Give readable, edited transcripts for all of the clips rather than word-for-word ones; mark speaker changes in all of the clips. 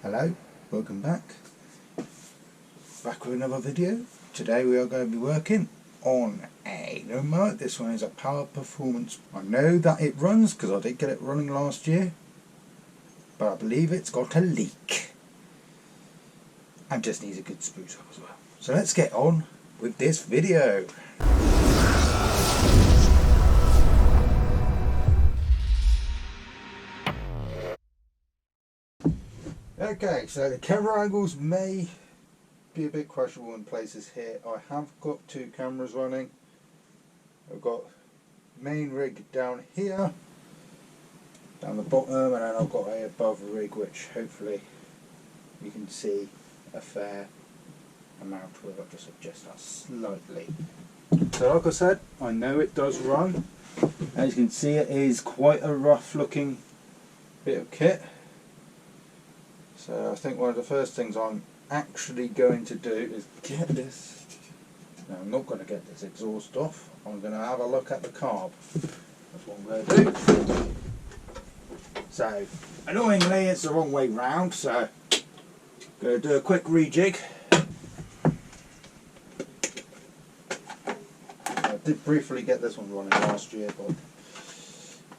Speaker 1: Hello, welcome back with another video. Today we are going to be working on a lawnmower. This one is a Power Performance. I know that it runs because I did get it running last year, but I believe it's got a leak and just needs a good spruce up as well. So let's get on with this video. Okay, so the camera angles may be a bit questionable in places here. I have got two cameras running. I've got main rig down here, down the bottom, and then I've got a above rig which hopefully you can see a fair amount with. I'll just adjust that slightly. So like I said, I know it does run. As you can see, it is quite a rough looking bit of kit. So I think one of the first things I'm actually going to do is get this. Now I'm not going to get this exhaust off. I'm going to have a look at the carb. That's what I'm going to do. So annoyingly it's the wrong way round, so I'm going to do a quick rejig. I did briefly get this one running last year, but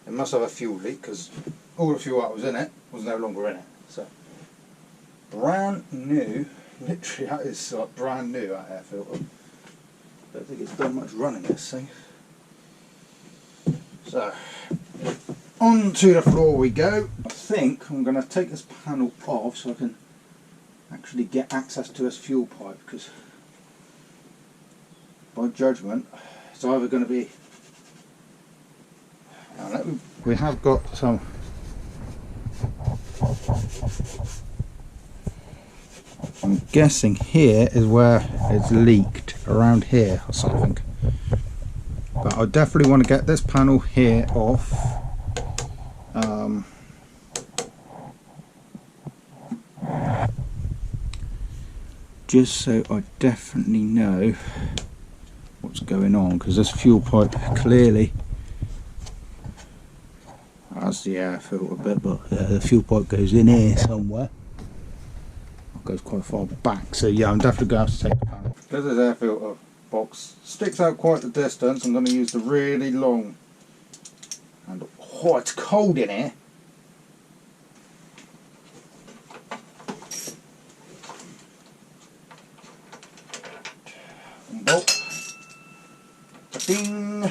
Speaker 1: it must have a fuel leak because all the fuel that was in it was no longer in it. So brand new, literally that is like brand new, that air filter. Don't think it's done much running, this thing. So onto the floor we go. I think I'm going to take this panel off so I can actually get access to this fuel pipe, because by judgment it's either going to be, we have got some I'm guessing here is where it's leaked, around here or something. But I definitely want to get this panel here off. Just so I definitely know what's going on, because this fuel pipe clearly has the air filter bit, but the fuel pipe goes in here somewhere. Goes quite far back, so yeah, I'm definitely going to have to take the panel. Because this air filter box sticks out quite the distance, I'm going to use the really long, and oh, it's cold in here. Bolt. Ding.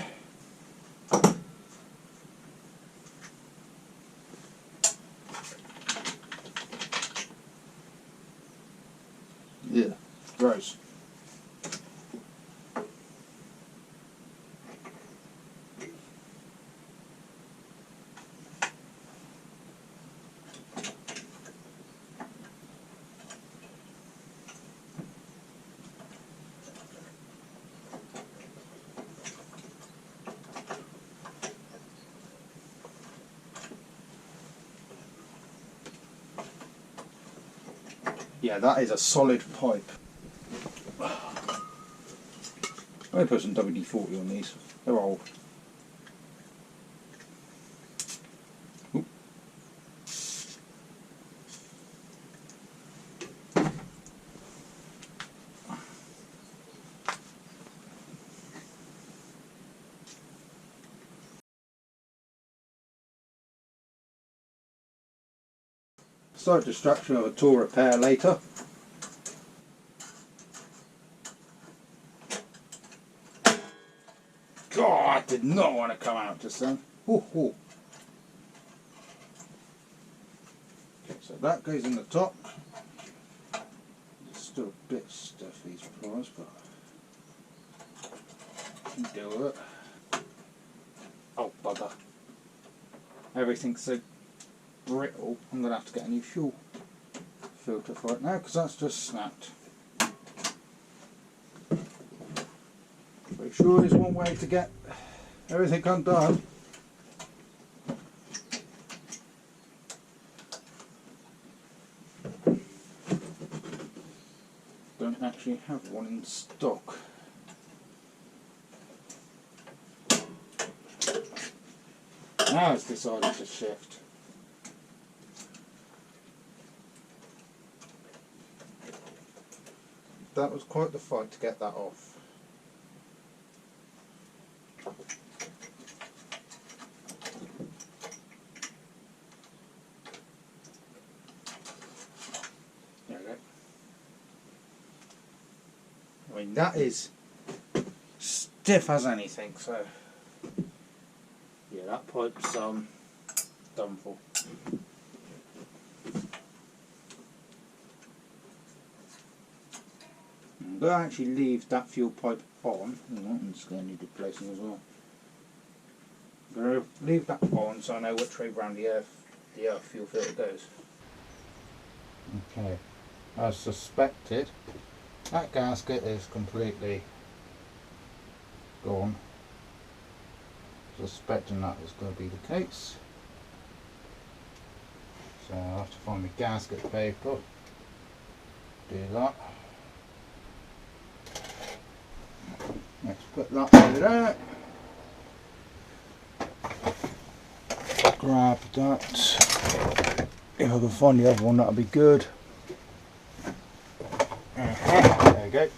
Speaker 1: Yeah, gross. Yeah, that is a solid pipe. I'm going to put some WD-40 on these. They're old. Oop. Slight distraction of a tool repair later. God, I did not want to come out just then. Ooh, ooh. Okay, so that goes in the top. It's still a bit stiff, these pliers, but I can deal with it. Oh bugger. Everything's so brittle, I'm going to have to get a new fuel filter for it now, because that's just snapped. Pretty sure there's one way to get everything undone. Don't actually have one in stock. Now it's decided to shift. that was quite the fight to get that off. There we go. I mean, that is stiff as anything, so yeah, that pipe's done for. I'm going to actually leave that fuel pipe on. I'm just going to need replacing as well. I'm going to leave that on so I know which way round the air fuel filter goes. Okay, as suspected, that gasket is completely gone. Suspecting that is going to be the case. So I'll have to find the gasket paper. Do that. Let's put that over there. Grab that. If I can find the other one, that'll be good. There we go.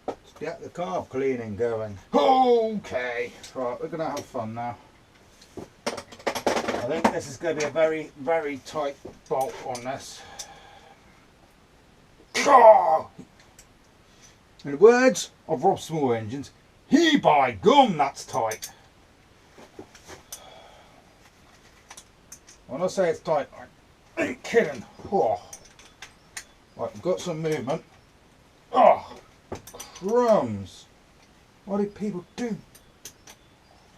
Speaker 1: Let's get the carb cleaning going. Okay, right, we're going to have fun now. I think this is going to be a very, very tight bolt on this. In the words of Rob Small Engines, he by gum, that's tight. When I say it's tight, I ain't kidding. Oh. Right, we've got some movement. Oh, crumbs. Why do people do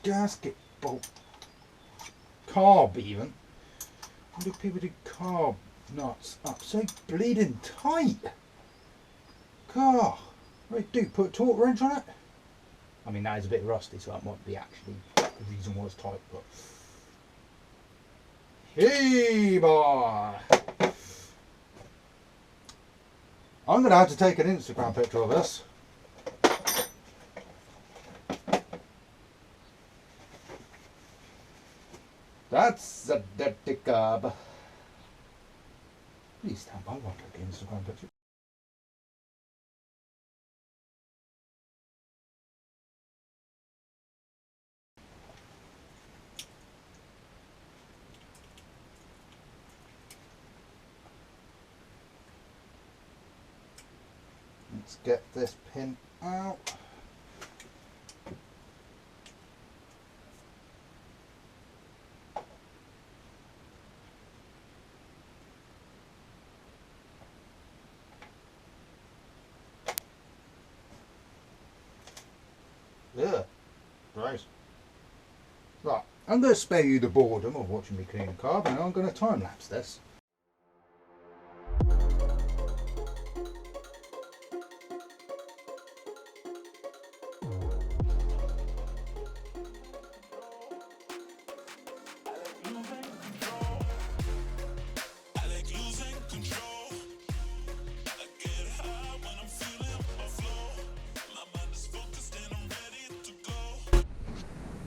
Speaker 1: gasket bolt? Carb even. Why do people do carb nuts up so bleeding tight? God. What do you do? Put a torque wrench on it? I mean, that is a bit rusty, so that might be actually the reason why it's tight, but hey boy! I'm going to have to take an Instagram picture of this. That's a dirty carb. Please stand by while I take an Instagram picture. Let's get this pin out. Yeah, right. Right, I'm going to spare you the boredom of watching me clean a carb, and I'm going to time lapse this.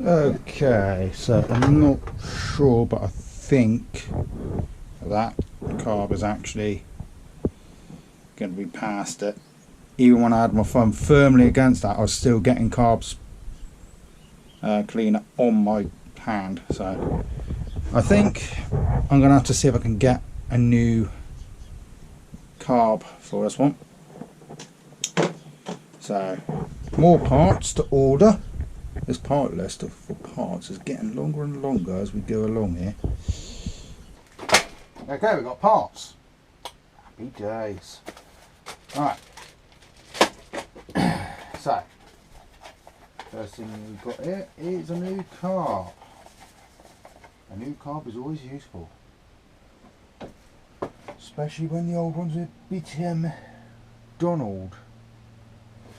Speaker 1: Okay, so I'm not sure, but I think that carb is actually going to be past it. Even when I had my thumb firmly against that, I was still getting carbs cleaner on my hand. So I think I'm going to have to see if I can get a new carb for this one. So more parts to order. This part list for parts is getting longer and longer as we go along here. Okay, we've got parts. Happy days. Alright. So, first thing we've got here is a new carb. A new carb is always useful. Especially when the old ones are become Donald.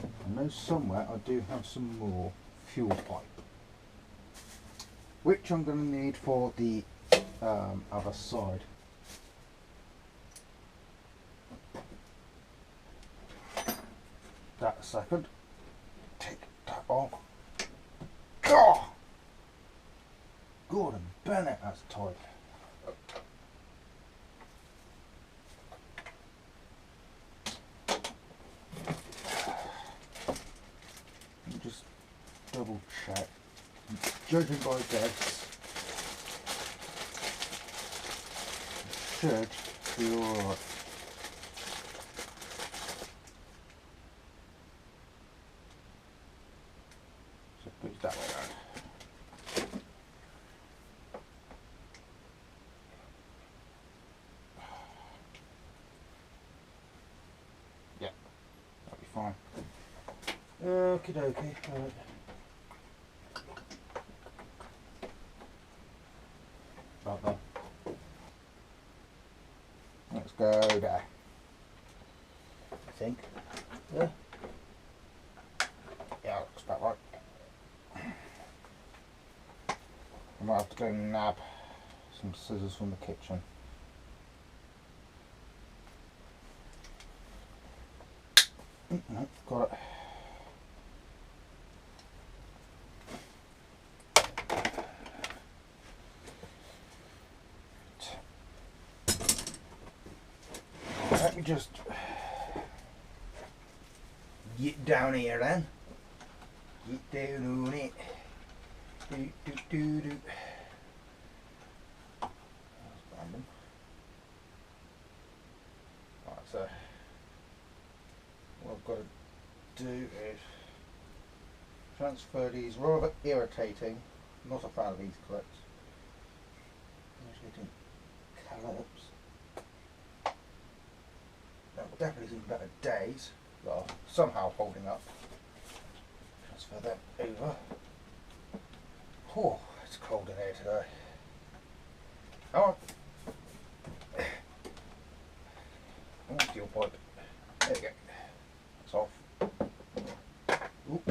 Speaker 1: I know somewhere I do have some more fuel pipe, which I'm going to need for the other side. That a second. Take that off. Oh! Gordon Bennett, that's tight. Just double check. Judging by this, should be alright. So put it that way around. Yeah, that'll be fine. Okie dokie. Right. About that. Let's go there. I think. Yeah. Yeah, looks about right. I might have to go and nab some scissors from the kitchen. No, got it. Let me just get down here then. Get down on it. Do, do, do, do. That's random. Right, so what I've got to do is transfer these rather irritating, not a fan of these clips. Irritating clips. That will definitely seem better days that are somehow holding up. Transfer them over. Oh, it's cold in here today. Come on. Oh, steel pipe. There we go. It's off. Ooh.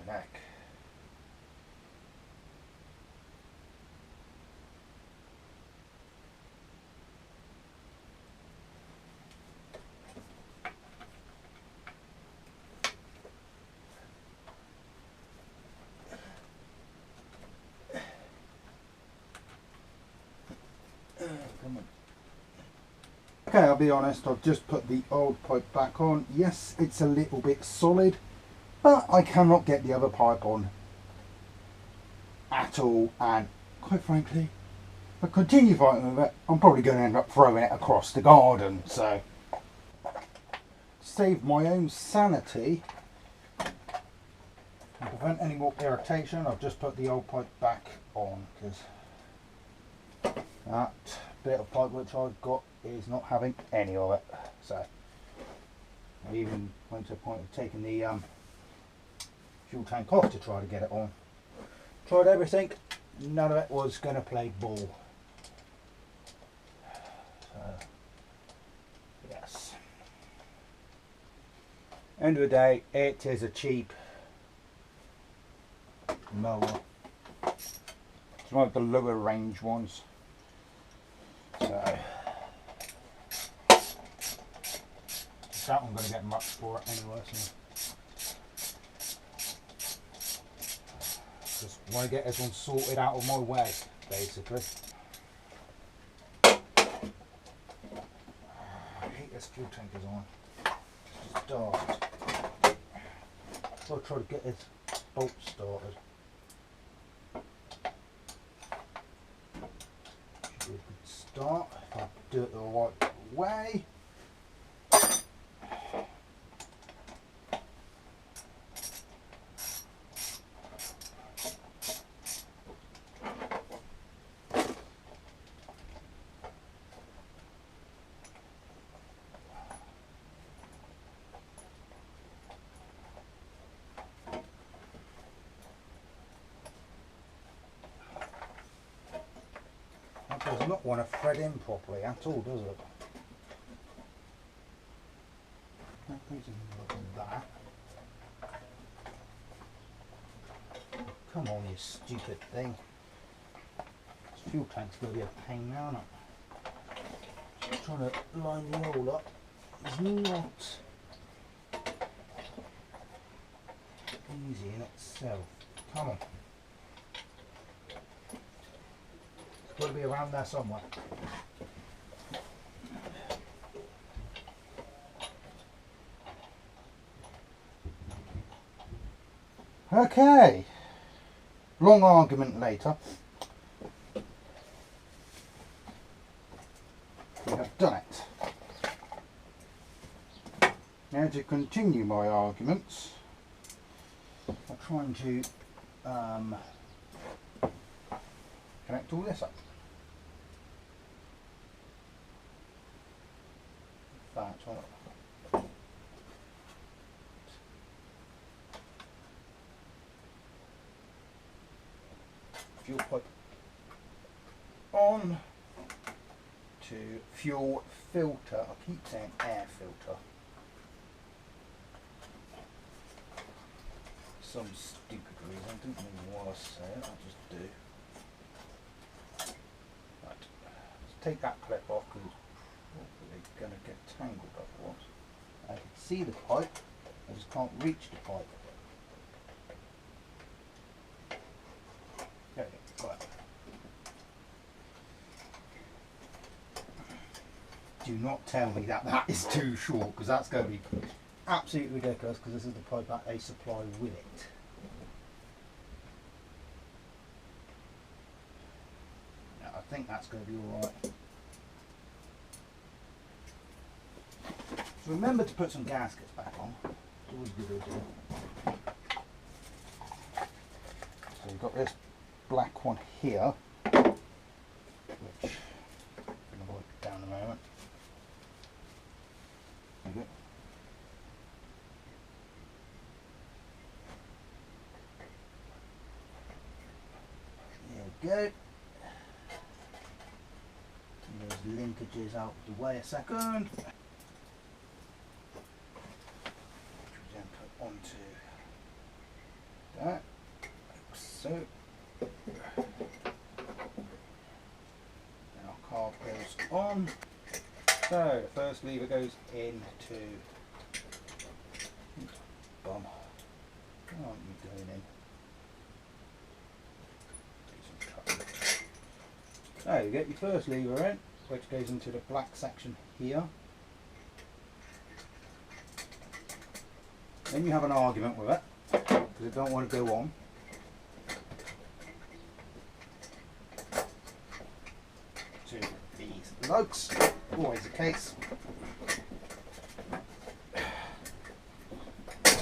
Speaker 1: Neck. Come on. Okay, I'll be honest, I've just put the old pipe back on. Yes, it's a little bit solid, but I cannot get the other pipe on at all, and quite frankly, if I continue fighting with it, I'm probably going to end up throwing it across the garden. So, to save my own sanity and prevent any more irritation, I've just put the old pipe back on, because that bit of pipe which I've got is not having any of it. So, I even went to the point of taking the fuel tank off to try to get it on. Tried everything, none of it was going to play ball. So, yes. End of the day, it is a cheap mower. It's one of the lower range ones. So, that I'm going to get much for it anyway. So. Just want to get this one sorted out of my way, basically. I hate this fuel tank is on. It's just daft. I'll try to get this bolt started. Should be a good start if I do it the right way. That does not want to thread in properly at all, does it? That goes in like that. Come on, you stupid thing. This fuel tank's going to be a pain now, isn't it? Just trying to line the hole up.
Speaker 2: is not easy in itself. Come on. It's got to be around there somewhere. Okay. Long argument later. We have done it. Now to continue my arguments, I'm trying to connect all this up. That's all. Fuel pipe on to fuel filter. I keep saying air filter. Some stupid reason. I don't know why I say it, I just do. Right, let's take that clip off because it's probably going to get tangled otherwise. I can see the pipe, I just can't reach the pipe. There we go, right. Do not tell me that that is too short, because that's going to be absolutely ridiculous, because this is the pipe that they supply with it. Now, I think that's going to be alright. So remember to put some gaskets back on. It's always a good idea. So you've got this black one here, which I'm going to wipe it down in a moment. There you go. There we go. And those linkages out of the way a second. Which we then put onto that, like so. Then our carb goes on. So the first lever goes into bum. Where aren't you going in? There you get your first lever in, which goes into the black section here. Then you have an argument with it, because it don't want to go on. To these lugs, always the case.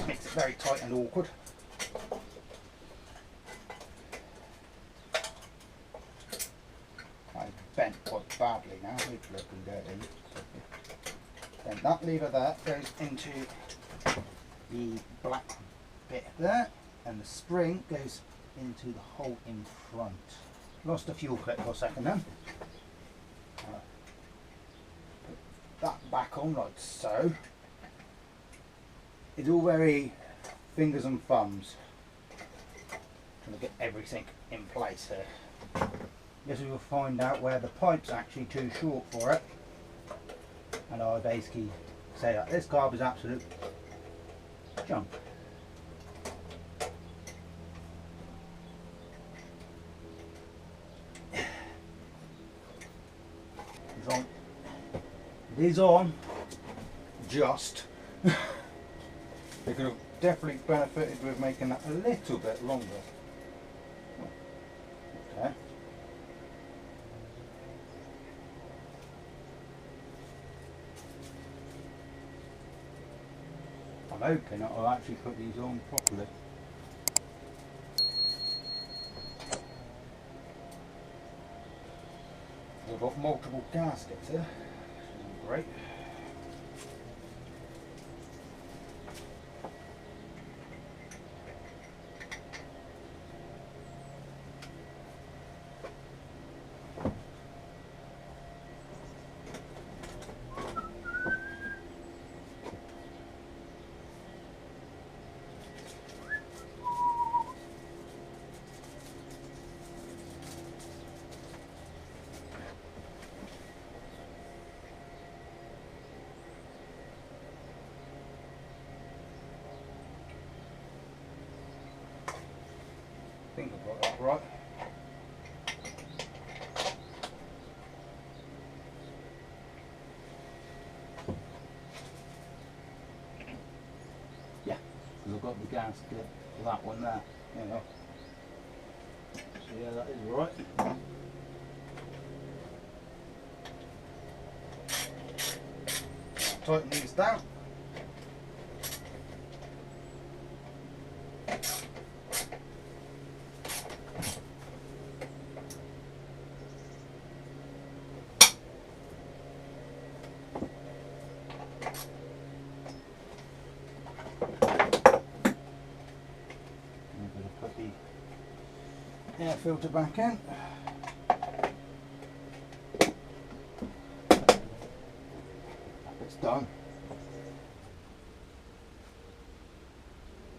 Speaker 2: Makes it very tight and awkward. Bent quite badly now, hopefully I can get it in. Then that lever there goes into the black bit there, and the spring goes into the hole in front. Lost a fuel clip for a second then. Put that back on like so. It's all very fingers and thumbs, trying to get everything in place here. Yes, we will find out where the pipe's actually too short for it, and I basically say that this carb is absolute junk. It's on. It is on. Just. They could have definitely benefited with making that a little bit longer. Okay. I'm hoping I'll actually put these on properly. We've got multiple gaskets here, which is great. right. Yeah, because I've got the gasket for that one there. There you go. So yeah, that is right. Tighten these down. Put the air filter back in. It's done.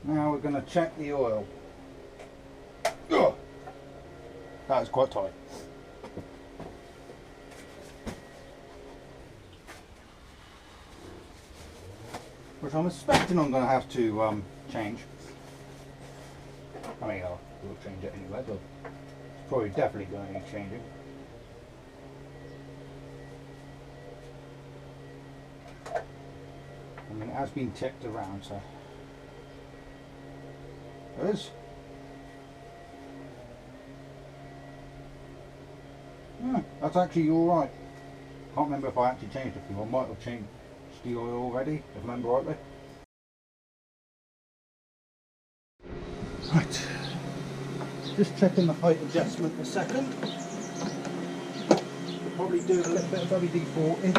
Speaker 2: Now we're going to check the oil. Ugh. That was quite tight. Which I'm expecting I'm going to have to change. I mean, we'll change it anyway, but it's probably definitely going to need changing. I mean, it has been tipped around, so there is. Yeah, that's actually alright. Can't remember if I actually changed it before. I might have changed the oil already, if I remember rightly. Right, just checking the height adjustment a second. We'll probably do a little bit of WD-40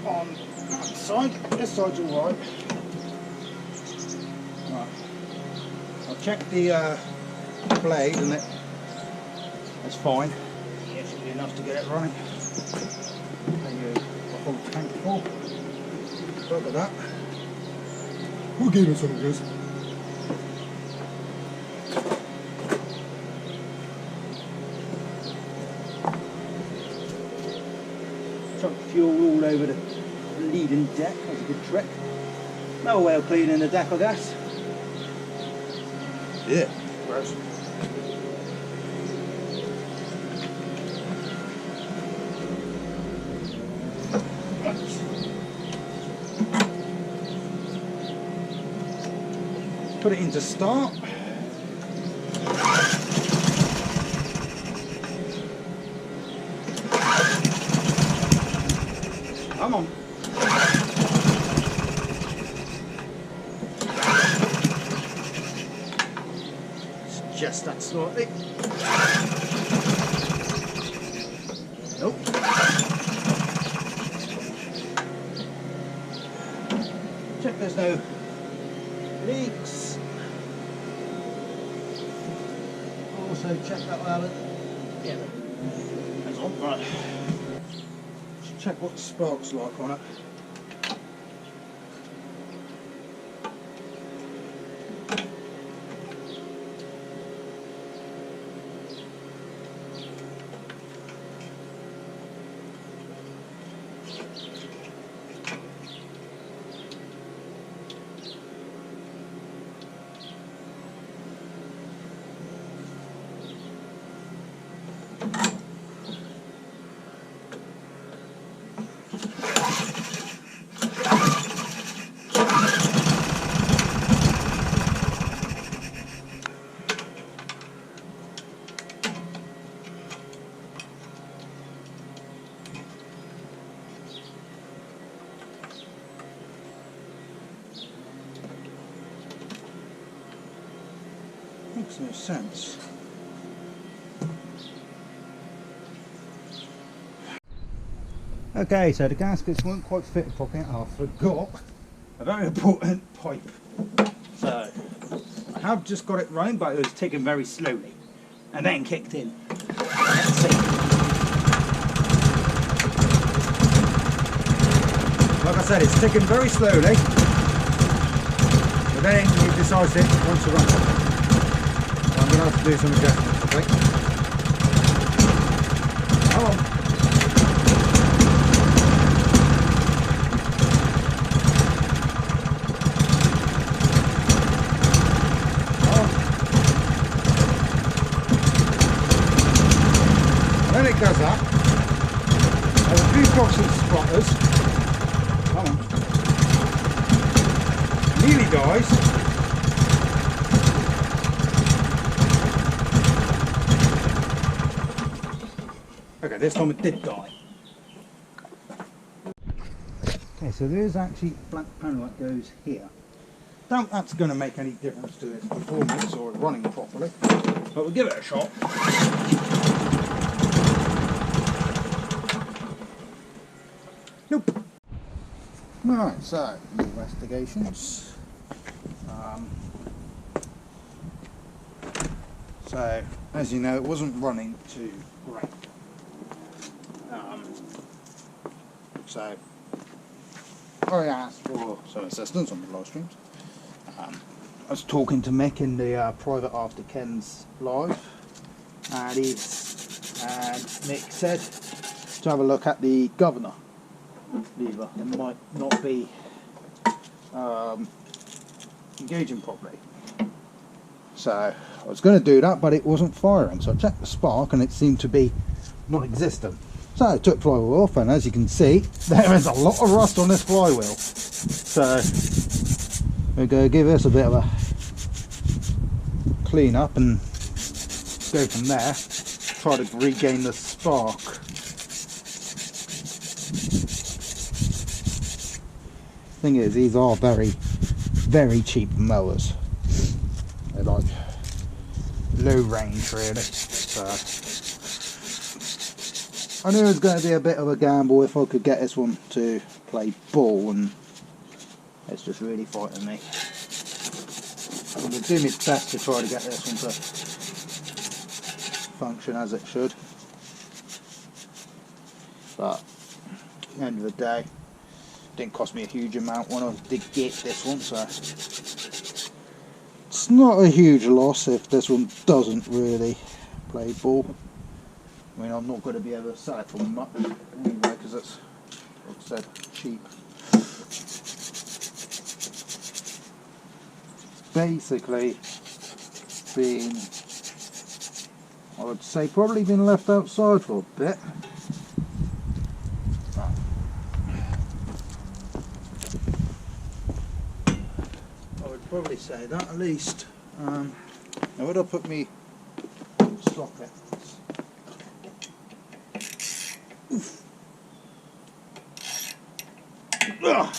Speaker 2: on that side. This side's alright. Right, I'll check the blade and it's fine. It should be enough to get it running. There you go, the whole tank full. Look at that. We'll give it some good. Chuck fuel all over the leading deck, that's a good trick. No way of cleaning the deck, I guess. Yeah. Gross. Put it into start. Come on. Just that slightly. Nope. Check there's no leaks. Also check that one. Yeah. That's on. Right. Just check what the spark's like on it. Makes no sense. Okay, so the gaskets weren't quite fitted properly. I forgot a very important pipe. So I have just got it running, but it was ticking very slowly and then kicked in. Let's see. Like I said, it's ticking very slowly, but then it decides it wants to run. So I'm going to have to do some adjustments, I think. Come on.
Speaker 1: when it does that, there's a few drops of splatters. Come on. Nearly dies. Okay, this time it did die. Okay, so there is actually a black panel that goes here. Doubt that's going to make any difference to its performance or running properly, but we'll give it a shot. Nope. Right, so investigations. So, as you know, it wasn't running too great. So, I asked for some assistance on the live streams. I was talking to Mick in the private after Ken's live, and Mick said to have a look at the governor lever. It might not be engaging properly. So I was going to do that, but it wasn't firing. So I checked the spark, and it seemed to be non-existent. So I took the flywheel off, and as you can see, there is a lot of rust on this flywheel. So we're going to give this a bit of a clean up and go from there. Try to regain the spark. Thing is, these are very, very cheap mowers. They're like low range, really. So I knew it was going to be a bit of a gamble if I could get this one to play ball, and it's just really frightening me. I'm going to do my best to try to get this one to function as it should, but at the end of the day, it didn't cost me a huge amount when I did get this one, so it's not a huge loss if this one doesn't really play ball. I mean, I'm not going to be able to sell it for much anyway, because it's, like I said, cheap. Basically been, I would say, probably been left outside for a bit. I would probably say that at least. Now would I put me socket? Oof. Ugh.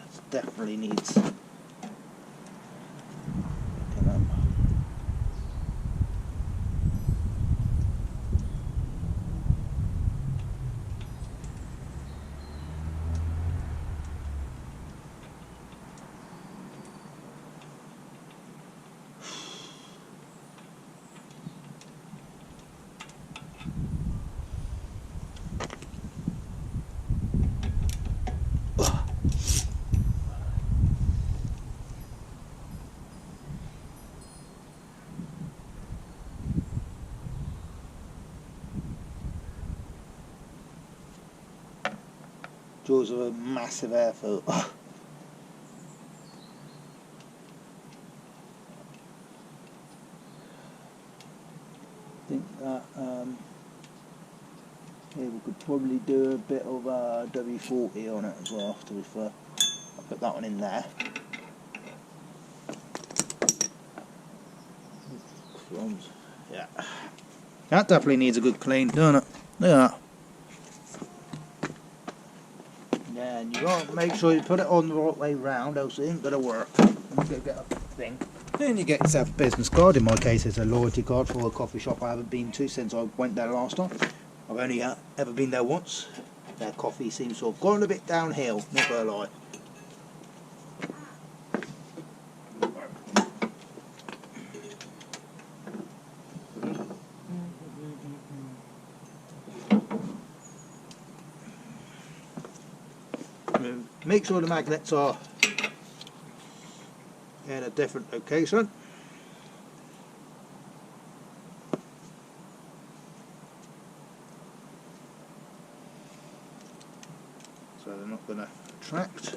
Speaker 1: This definitely needs. Jaws of a massive airflow. I think that yeah, we could probably do a bit of W40 on it as well, to be fair. I'll put that one in there. Yeah. That definitely needs a good clean, doesn't it? Look at that. Yeah, and you got to make sure you put it on the right way round, else it ain't going to work. Let's go get a thing. Then you get yourself a business card. In my case, it's a loyalty card for a coffee shop I haven't been to since I went there last time. I've only ever been there once. Their coffee seems to have gone a bit downhill, not gonna lie. Make sure the magnets are in a different location. So they're not going to attract.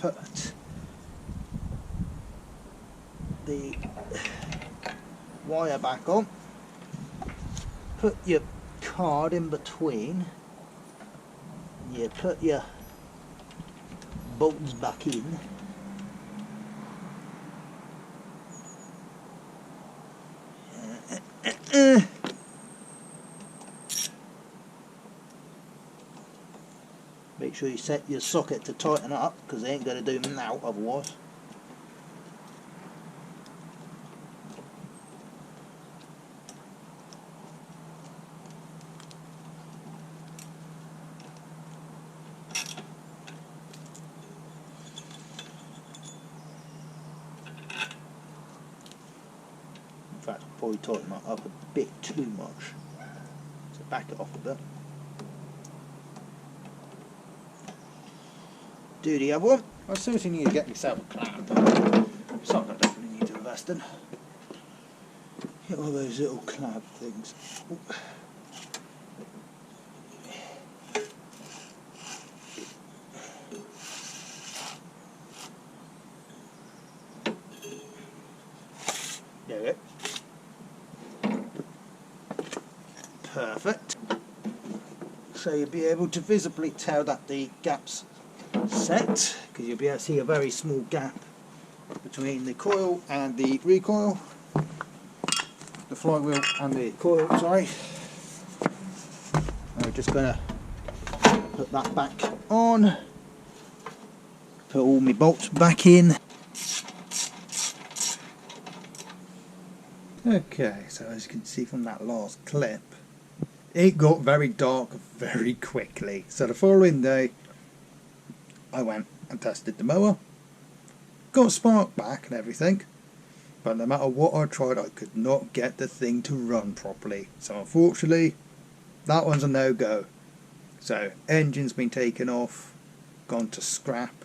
Speaker 2: put the wire back on, put your card in between, you put your bolts back in, make sure you set your socket to tighten up because they ain't going to do now otherwise. In fact, I'll probably tighten that up a bit too much, so back it off a bit. Do the other one. I seriously need to get myself a clamp. Something I definitely need to invest in. Get all those little clamp things. Ooh. There we go. Perfect. So you'll be able to visibly tell that the gap's set, because you'll be able to see a very small gap between the coil and the recoil, the flywheel and the coil, sorry. I'm just going to put that back on, put all my bolts back in. Okay, so as you can see from that last clip, it got very dark very quickly. So the following day I went and tested the mower, got a spark back and everything, but no matter what I tried I could not get the thing to run properly. So unfortunately that one's a no-go. So engine's been taken off, gone to scrap.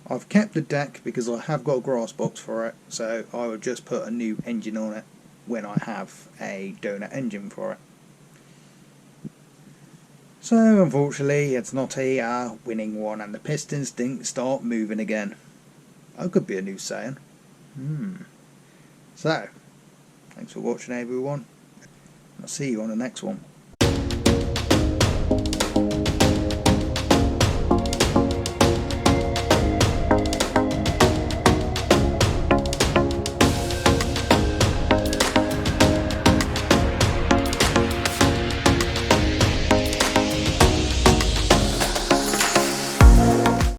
Speaker 2: I've kept the deck because I have got a grass box for it, so I will just put a new engine on it when I have a donut engine for it. So unfortunately it's not a winning one, and the pistons didn't start moving again. That could be a new saying. So, thanks for watching everyone. I'll see you on the next one.